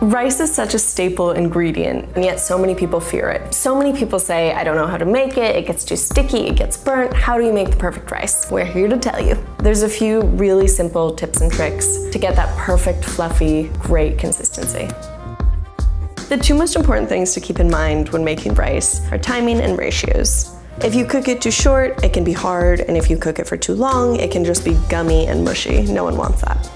Rice is such a staple ingredient, and yet so many people fear it. So many people say, I don't know how to make it, it gets too sticky, it gets burnt, how do you make the perfect rice? We're here to tell you. There's a few really simple tips and tricks to get that perfect, fluffy, great consistency. The two most important things to keep in mind when making rice are timing and ratios. If you cook it too short, it can be hard, and if you cook it for too long, it can just be gummy and mushy. No one wants that.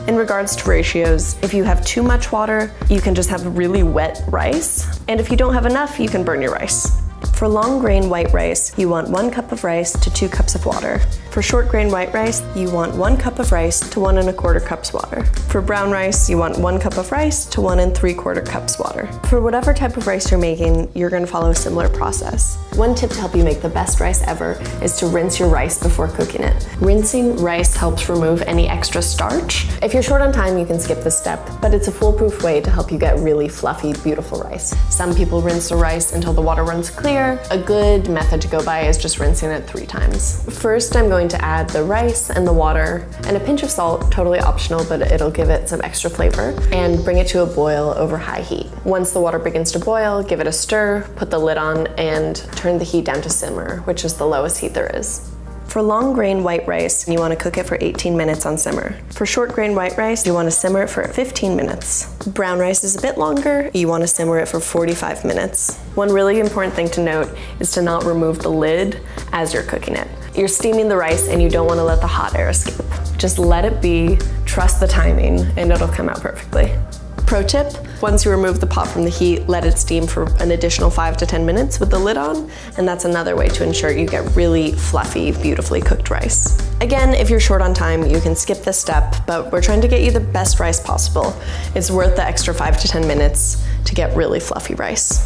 In regards to ratios, if you have too much water, you can just have really wet rice. And if you don't have enough, you can burn your rice. For long grain white rice, you want 1 cup of rice to 2 cups of water. For short grain white rice, you want 1 cup of rice to 1 1/4 cups water. For brown rice, you want 1 cup of rice to 1 3/4 cups water. For whatever type of rice you're making, you're gonna follow a similar process. One tip to help you make the best rice ever is to rinse your rice before cooking it. Rinsing rice helps remove any extra starch. If you're short on time, you can skip this step, but it's a foolproof way to help you get really fluffy, beautiful rice. Some people rinse the rice until the water runs clear. A good method to go by is just rinsing it 3 times. First, I'm going to add the rice and the water and a pinch of salt, totally optional, but it'll give it some extra flavor, and bring it to a boil over high heat. Once the water begins to boil, give it a stir, put the lid on, and turn the heat down to simmer, which is the lowest heat there is. For long grain white rice, you want to cook it for 18 minutes on simmer. For short grain white rice, you want to simmer it for 15 minutes. Brown rice is a bit longer, you want to simmer it for 45 minutes. One really important thing to note is to not remove the lid as you're cooking it. You're steaming the rice and you don't want to let the hot air escape. Just let it be, trust the timing, and it'll come out perfectly. Pro tip, once you remove the pot from the heat, let it steam for an additional 5 to 10 minutes with the lid on, and that's another way to ensure you get really fluffy, beautifully cooked rice. Again, if you're short on time, you can skip this step, but we're trying to get you the best rice possible. It's worth the extra 5 to 10 minutes to get really fluffy rice.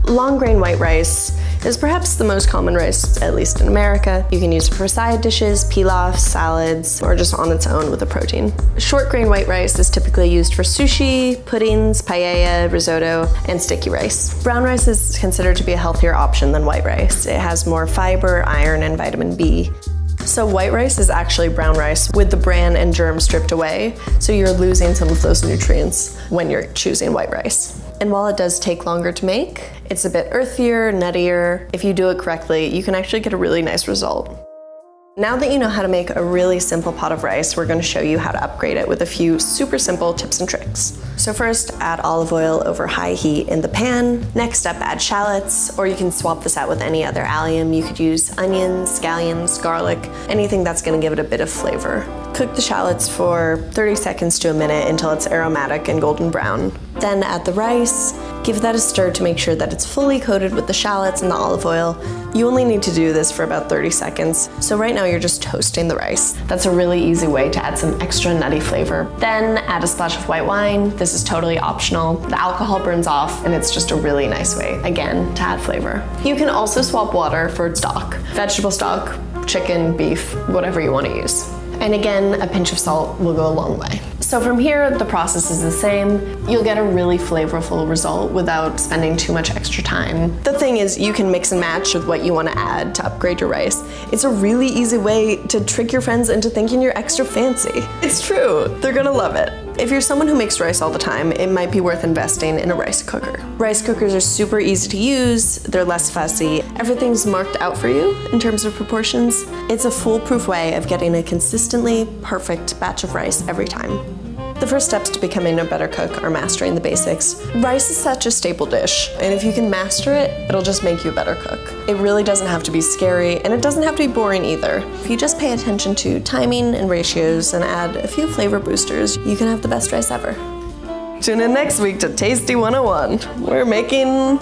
Long grain white rice is perhaps the most common rice, at least in America. You can use it for side dishes, pilaf, salads, or just on its own with a protein. Short grain white rice is typically used for sushi, puddings, paella, risotto, and sticky rice. Brown rice is considered to be a healthier option than white rice. It has more fiber, iron, and vitamin B. So white rice is actually brown rice with the bran and germ stripped away, so you're losing some of those nutrients when you're choosing white rice. And while it does take longer to make, it's a bit earthier, nuttier. If you do it correctly, you can actually get a really nice result. Now that you know how to make a really simple pot of rice, we're going to show you how to upgrade it with a few super simple tips and tricks. So first, add olive oil over high heat in the pan. Next up, add shallots, or you can swap this out with any other allium. You could use onions, scallions, garlic, anything that's going to give it a bit of flavor. Cook the shallots for 30 seconds to a minute until it's aromatic and golden brown. Then add the rice. Give that a stir to make sure that it's fully coated with the shallots and the olive oil. You only need to do this for about 30 seconds. So right now you're just toasting the rice. That's a really easy way to add some extra nutty flavor. Then add a splash of white wine. This is totally optional. The alcohol burns off and it's just a really nice way, again, to add flavor. You can also swap water for stock. Vegetable stock, chicken, beef, whatever you want to use. And again, a pinch of salt will go a long way. So from here, the process is the same. You'll get a really flavorful result without spending too much extra time. The thing is, you can mix and match with what you want to add to upgrade your rice. It's a really easy way to trick your friends into thinking you're extra fancy. It's true, they're gonna love it. If you're someone who makes rice all the time, it might be worth investing in a rice cooker. Rice cookers are super easy to use, they're less fussy, everything's marked out for you in terms of proportions. It's a foolproof way of getting a consistently perfect batch of rice every time. The first steps to becoming a better cook are mastering the basics. Rice is such a staple dish, and if you can master it, it'll just make you a better cook. It really doesn't have to be scary, and it doesn't have to be boring either. If you just pay attention to timing and ratios and add a few flavor boosters, you can have the best rice ever. Tune in next week to Tasty 101. We're making...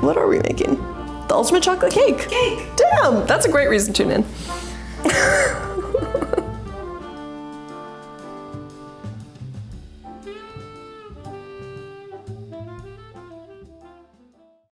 What are we making? The ultimate chocolate cake. Damn, that's a great reason to tune in.